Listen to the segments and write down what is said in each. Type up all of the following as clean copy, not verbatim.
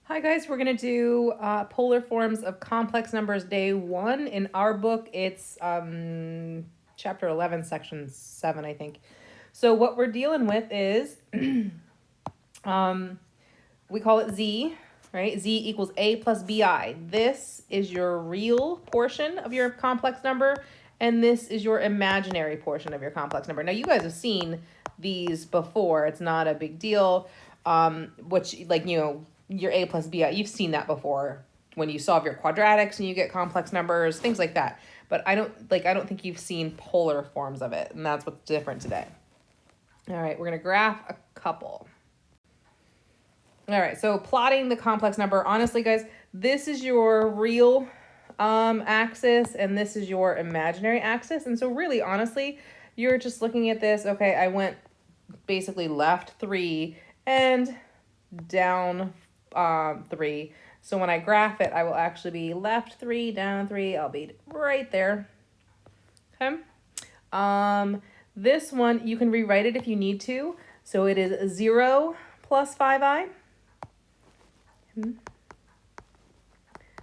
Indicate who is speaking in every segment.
Speaker 1: Hi guys, we're going to do polar forms of complex numbers day 1. In our book, it's chapter 11, section 7, I think. So what we're dealing with is, we call it z, right? Z equals a plus bi. This is your real portion of your complex number, and this is your imaginary portion of your complex number. Now, you guys have seen these before. It's not a big deal, which, like, you know, your a plus bi, you've seen that before when you solve your quadratics and you get complex numbers, things like that. But I don't think you've seen polar forms of it, and that's what's different today. All right, we're going to graph a couple. All right, so plotting the complex number, honestly, guys, this is your real axis, and this is your imaginary axis. And so really, honestly, you're just looking at this, okay, I went basically left 3 and down 3. So when I graph it, I will actually be left 3, down 3. I'll be right there. Okay. This one, you can rewrite it if you need to. So it is 0 plus 5i.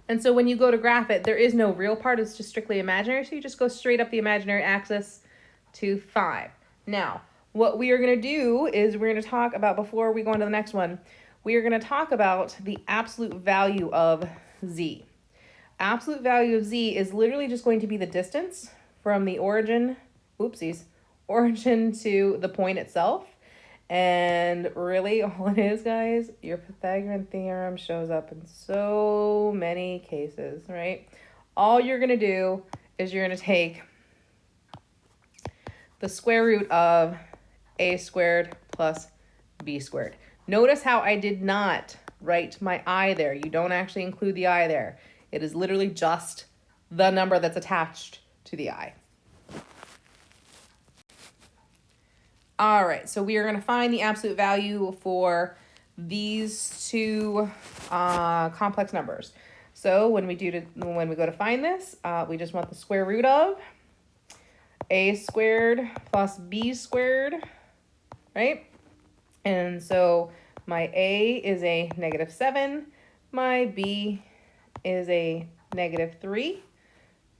Speaker 1: And so when you go to graph it, there is no real part. It's just strictly imaginary. So you just go straight up the imaginary axis to 5. Now, what we are going to do is we're going to talk about, before we go on to the next one, we are going to talk about the absolute value of z. Absolute value of z is literally just going to be the distance from the origin to the point itself. And really all it is, guys, your Pythagorean theorem shows up in so many cases, right? All you're going to do is you're going to take the square root of a squared plus b squared. Notice how I did not write my I there. You don't actually include the I there. It is literally just the number that's attached to the I. All right, so we are going to find the absolute value for these two complex numbers. So when we go to find this, we just want the square root of a squared plus b squared, right? And so my a is a -7, my b is a -3,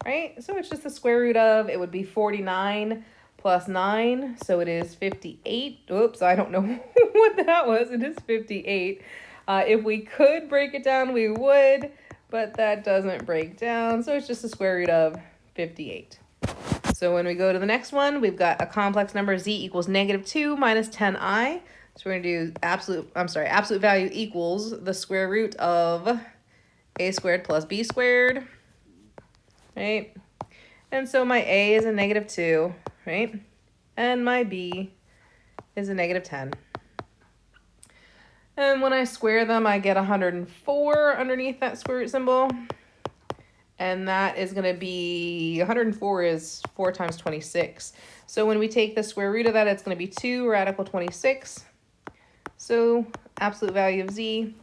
Speaker 1: right? So it's just the square root of, it would be 49 plus 9, so it is 58. Oops, I don't know what that was. It is 58. If we could break it down, we would, but that doesn't break down, so it's just the square root of 58. So when we go to the next one, we've got a complex number, z equals -2 minus 10i. So we're going to do absolute value equals the square root of a squared plus b squared, right? And so my a is a -2, right? And my b is a -10. And when I square them, I get 104 underneath that square root symbol. And that is going to be, 104 is 4 times 26. So when we take the square root of that, it's going to be 2 radical 26. So absolute value of z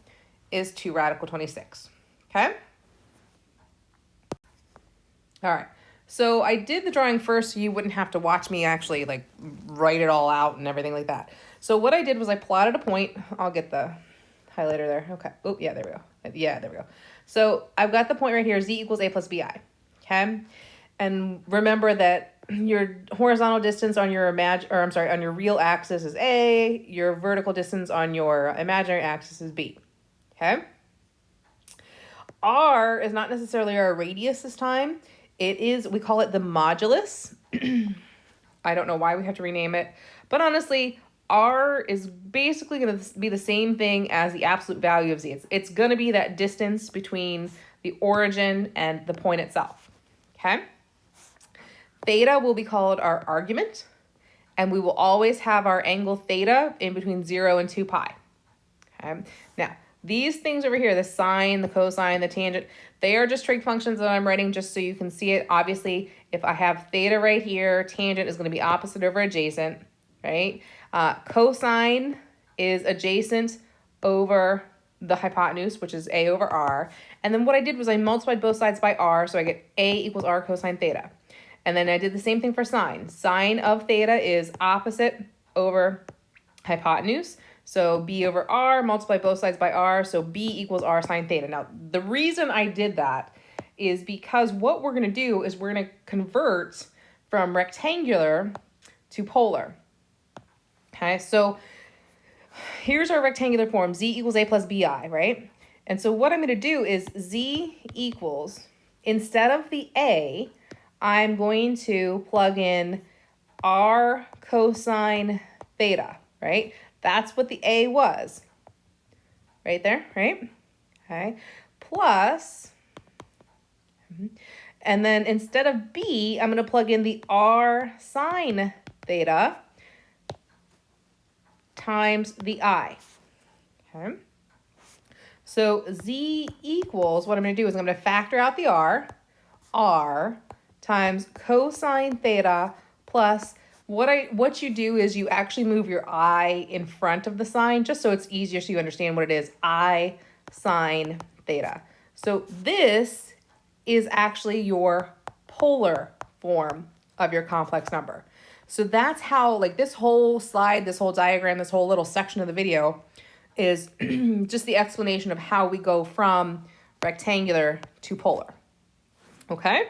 Speaker 1: is 2 radical 26. Okay? All right. So I did the drawing first so you wouldn't have to watch me actually like write it all out and everything like that. So what I did was I plotted a point. I'll get the highlighter there. Okay. Oh, yeah, there we go. Yeah, there we go. So I've got the point right here, z equals a plus bi. Okay? And remember that your horizontal distance on your on your real axis is a, your vertical distance on your imaginary axis is b. Okay? R is not necessarily our radius this time. It is, we call it the modulus. I don't know why we have to rename it, but honestly, R is basically going to be the same thing as the absolute value of z. It's going to be that distance between the origin and the point itself. Okay? Theta will be called our argument, and we will always have our angle theta in between 0 and 2 pi. Okay? Now, these things over here, the sine, the cosine, the tangent, they are just trig functions that I'm writing just so you can see it. Obviously, if I have theta right here, tangent is going to be opposite over adjacent, right? Cosine is adjacent over the hypotenuse, which is a over r. And then what I did was I multiplied both sides by r, so I get a equals r cosine theta. And then I did the same thing for sine. Sine of theta is opposite over hypotenuse. So b over r, multiply both sides by r, so b equals r sine theta. Now, the reason I did that is because what we're going to do is we're going to convert from rectangular to polar. Okay, so here's our rectangular form, z equals a plus bi, right? And so what I'm going to do is z equals, instead of the a, I'm going to plug in r cosine theta, right? That's what the a was, right there, right? Okay, plus, and then instead of b, I'm going to plug in the r sine theta times the I. Okay. So z equals, what I'm going to do is I'm going to factor out the r times cosine theta plus what you do is you actually move your I in front of the sign just so it's easier so you understand what it is. I sine theta. So this is actually your polar form of your complex number. So that's how, like, this whole slide, this whole diagram, this whole little section of the video is just the explanation of how we go from rectangular to polar. Okay?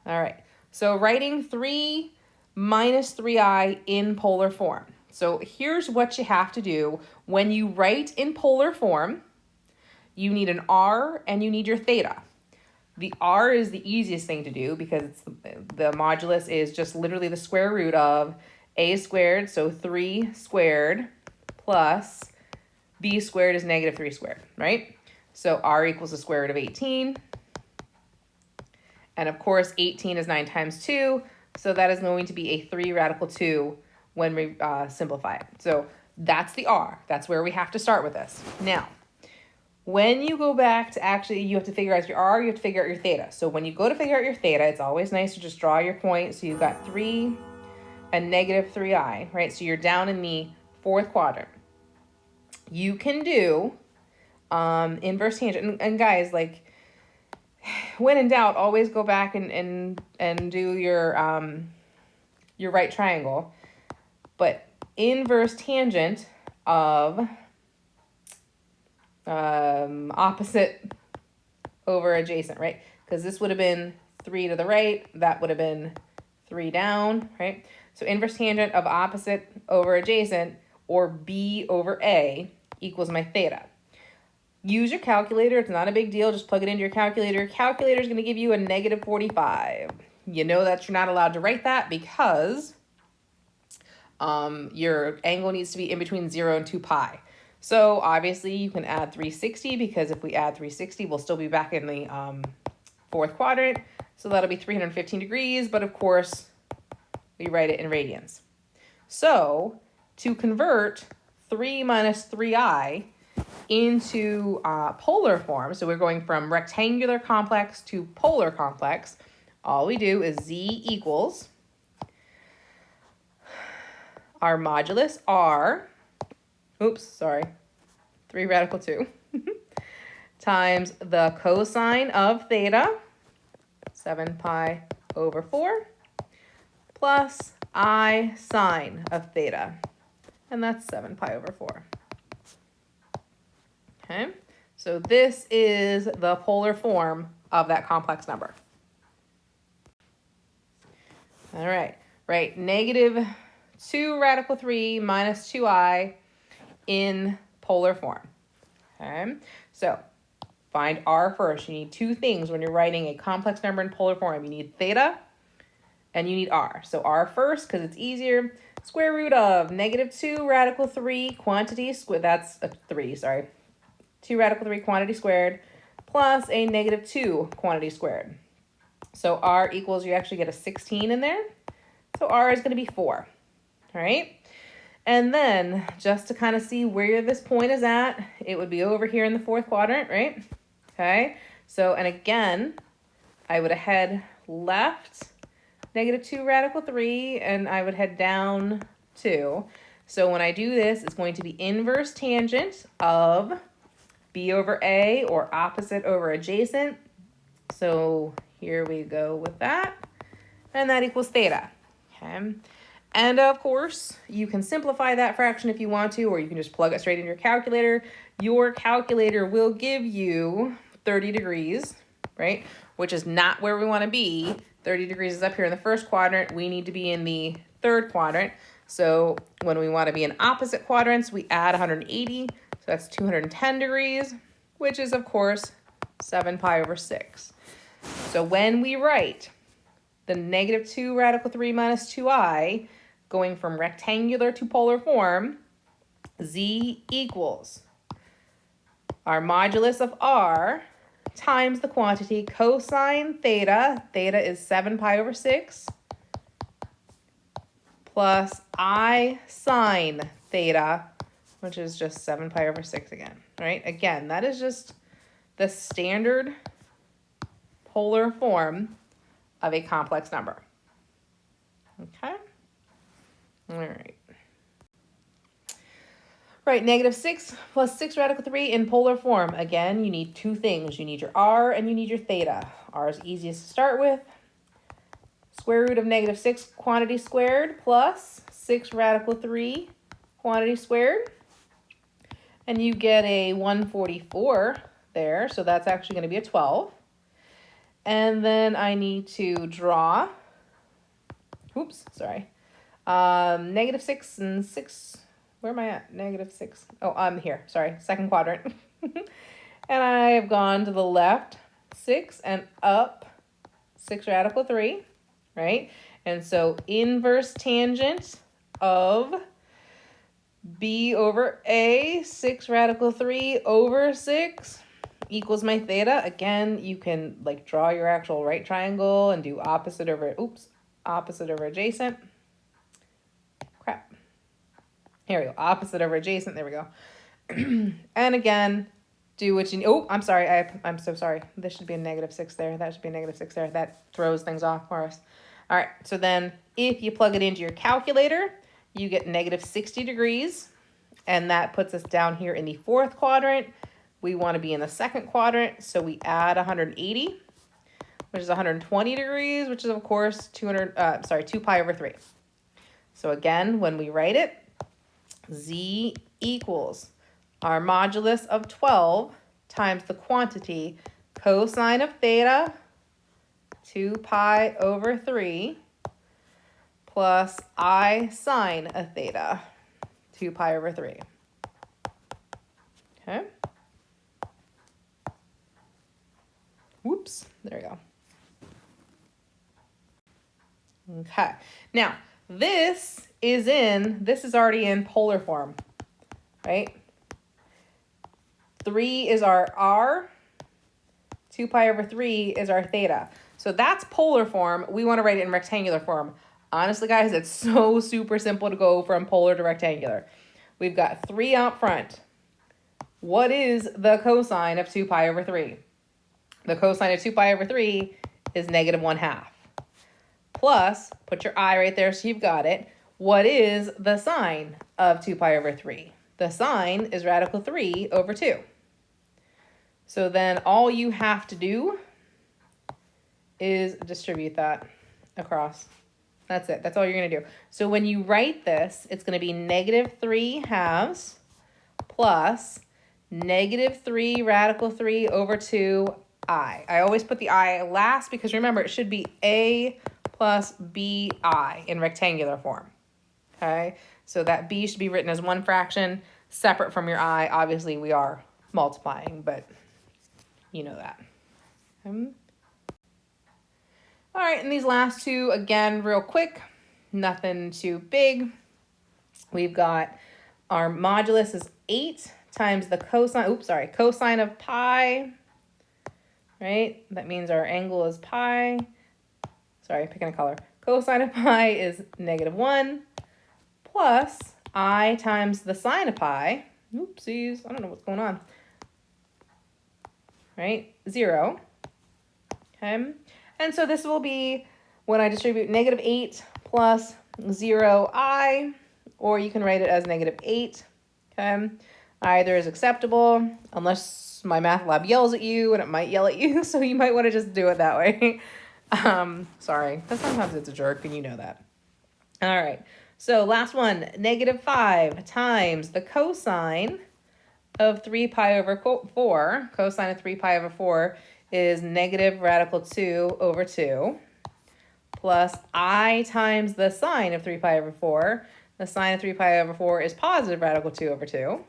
Speaker 1: All right. So writing 3 minus 3i in polar form. So here's what you have to do. When you write in polar form, you need an r and you need your theta. The r is the easiest thing to do because it's the modulus is just literally the square root of a squared, so 3 squared plus b squared is negative 3 squared, right? So r equals the square root of 18. And of course, 18 is 9 times 2, so that is going to be a 3 radical 2 when we simplify it. So that's the r. That's where we have to start with this. Now, when you go back to actually, you have to figure out your r, you have to figure out your theta. So when you go to figure out your theta, it's always nice to just draw your point. So you've got 3 and negative 3i, right? So you're down in the fourth quadrant. You can do inverse tangent. And guys, like, when in doubt, always go back and do your right triangle. But inverse tangent of opposite over adjacent, right? Because this would have been 3 to the right, that would have been 3 down, right? So inverse tangent of opposite over adjacent, or b over a, equals my theta. Use your calculator. It's not a big deal. Just plug it into your calculator. Calculator is going to give you a negative 45. You know that you're not allowed to write that because your angle needs to be in between 0 and 2 pi. So obviously you can add 360 because if we add 360, we'll still be back in the fourth quadrant. So that'll be 315 degrees, but of course we write it in radians. So to convert 3 minus 3i into polar form, so we're going from rectangular complex to polar complex, all we do is z equals our modulus r, 3 radical 2, times the cosine of theta, 7 pi over 4, plus I sine of theta, and that's 7 pi over 4. Okay, so this is the polar form of that complex number. All right, right, negative 2 radical 3 minus 2i in polar form. Okay, so find r first. You need two things when you're writing a complex number in polar form. You need theta and you need r. So r first, because it's easier. Square root of negative 2 radical 3 quantity squared, that's a 3, sorry. 2 radical 3 quantity squared plus a negative 2 quantity squared. So r equals, you actually get a 16 in there. So r is going to be 4, all right? And then just to kind of see where this point is at, it would be over here in the fourth quadrant, right? Okay, so, and again, I would head left, negative 2 radical 3, and I would head down 2. So when I do this, it's going to be inverse tangent of b over a, or opposite over adjacent. So here we go with that. And that equals theta. Okay. And of course, you can simplify that fraction if you want to, or you can just plug it straight into your calculator. Your calculator will give you 30 degrees, right? Which is not where we want to be. 30 degrees is up here in the first quadrant. We need to be in the third quadrant. So when we want to be in opposite quadrants, we add 180. So that's 210 degrees, which is, of course, 7 pi over 6. So when we write the negative 2 radical 3 minus 2i, going from rectangular to polar form, z equals our modulus of r times the quantity cosine theta, theta is 7 pi over 6, plus I sine theta, which is just 7 pi over 6 again, right? Again, that is just the standard polar form of a complex number. Okay? All right. Right, negative 6 plus 6 radical 3 in polar form. Again, you need two things. You need your r and you need your theta. R is easiest to start with. Square root of negative 6 quantity squared plus 6 radical 3 quantity squared. And you get a 144 there, so that's actually going to be a 12. And then I need to draw, negative 6 and 6, where am I at? Negative 6. Oh, I'm here, sorry, second quadrant. And I have gone to the left 6 and up 6 radical 3, right? And so inverse tangent of b over a, 6 radical 3 over 6 equals my theta. Again, you can like draw your actual right triangle and do opposite over adjacent. Crap. Here we go. Opposite over adjacent. There we go. And again, do what you need. Oh, I'm sorry. I'm so sorry. This should be a negative 6 there. That should be a negative 6 there. That throws things off for us. All right. So then if you plug it into your calculator, you get negative 60 degrees. And that puts us down here in the fourth quadrant. We want to be in the second quadrant, so we add 180, which is 120 degrees, which is, of course, 2 pi over 3. So again, when we write it, z equals our modulus of 12 times the quantity cosine of theta, 2 pi over 3, plus I sine of theta, 2 pi over 3. Okay. Whoops, there we go. Okay, now this is already in polar form, right? 3 is our r, 2 pi over 3 is our theta. So that's polar form. We want to write it in rectangular form. Honestly, guys, it's so super simple to go from polar to rectangular. We've got 3 out front. What is the cosine of 2 pi over 3? The cosine of 2 pi over 3 is negative 1/2. Plus, put your I right there so you've got it. What is the sine of 2 pi over 3? The sine is radical 3 over 2. So then all you have to do is distribute that across. That's it. That's all you're going to do. So when you write this, it's going to be negative 3/2 plus negative 3 radical 3 over 2 I. I always put the I last because remember it should be A plus BI in rectangular form. Okay, so that B should be written as one fraction separate from your I. Obviously we are multiplying, but you know that. All right, and these last two, again, real quick, nothing too big. We've got our modulus is 8 times the cosine of pi, right? That means our angle is pi. Sorry, picking a color. Cosine of pi is -1 plus I times the sine of pi. Oopsies, I don't know what's going on. Right, 0. Okay, and so this will be when I distribute -8 plus 0i, or you can write it as -8. Okay, either is acceptable unless my math lab yells at you, and it might yell at you, so you might want to just do it that way. Sorry, because sometimes it's a jerk and you know that. All right, So last one, negative 5 times the cosine of 3 pi over 4. Cosine of 3 pi over 4 is negative radical 2 over 2. Plus I times the sine of 3 pi over 4. The sine of 3 pi over 4 is positive radical 2 over 2.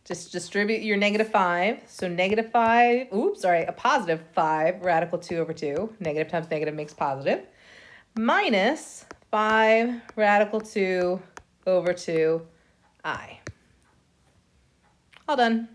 Speaker 1: Just distribute your negative 5. So negative 5, a positive 5 radical 2 over 2. Negative times negative makes positive. Minus 5 radical 2 over 2i. All done.